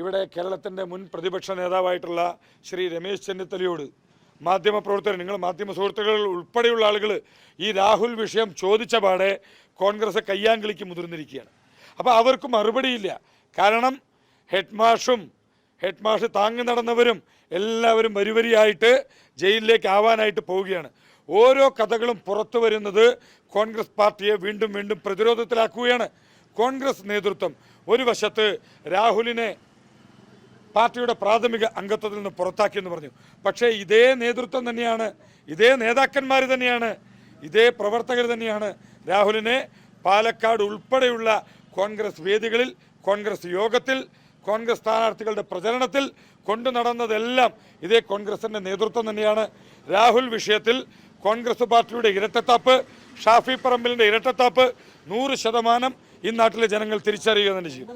ഇവിടെ കേരളത്തിൻ്റെ മുൻ പ്രതിപക്ഷ നേതാവായിട്ടുള്ള ശ്രീ രമേശ് ചെന്നിത്തലയോട് മാധ്യമപ്രവർത്തകർ, നിങ്ങൾ മാധ്യമ സുഹൃത്തുക്കൾ ഉൾപ്പെടെയുള്ള ആളുകൾ ഈ രാഹുൽ വിഷയം ചോദിച്ച പാടെ കോൺഗ്രസ് കയ്യാങ്കളിക്ക് മുതിർന്നിരിക്കുകയാണ്. അപ്പോൾ അവർക്ക് മറുപടിയില്ല. കാരണം ഹെഡ് മാഷ് താങ്ങി നടന്നവരും എല്ലാവരും വരിവരിയായിട്ട് ജയിലിലേക്ക് ആവാനായിട്ട് പോവുകയാണ്. ഓരോ കഥകളും പുറത്തു വരുന്നത് കോൺഗ്രസ് പാർട്ടിയെ വീണ്ടും വീണ്ടും പ്രതിരോധത്തിലാക്കുകയാണ്. കോൺഗ്രസ് നേതൃത്വം ഒരു വശത്ത് രാഹുലിനെ പാർട്ടിയുടെ പ്രാഥമിക അംഗത്വത്തിൽ നിന്ന് പുറത്താക്കിയെന്ന് പറഞ്ഞു. പക്ഷേ ഇതേ നേതൃത്വം തന്നെയാണ്, ഇതേ നേതാക്കന്മാർ തന്നെയാണ്, ഇതേ പ്രവർത്തകർ തന്നെയാണ് രാഹുലിനെ പാലക്കാട് ഉൾപ്പെടെയുള്ള കോൺഗ്രസ് വേദികളിൽ, കോൺഗ്രസ് യോഗത്തിൽ, കോൺഗ്രസ് സ്ഥാനാർത്ഥികളുടെ പ്രചരണത്തിൽ കൊണ്ടു നടന്നതെല്ലാം ഇതേ കോൺഗ്രസിൻ്റെ നേതൃത്വം തന്നെയാണ്. രാഹുൽ വിഷയത്തിൽ കോൺഗ്രസ് പാർട്ടിയുടെ ഇരട്ടത്താപ്പ്, ഷാഫി പറമ്പിലിൻ്റെ ഇരട്ടത്താപ്പ് 100% ഈ നാട്ടിലെ ജനങ്ങൾ തിരിച്ചറിയുക തന്നെ ചെയ്യും.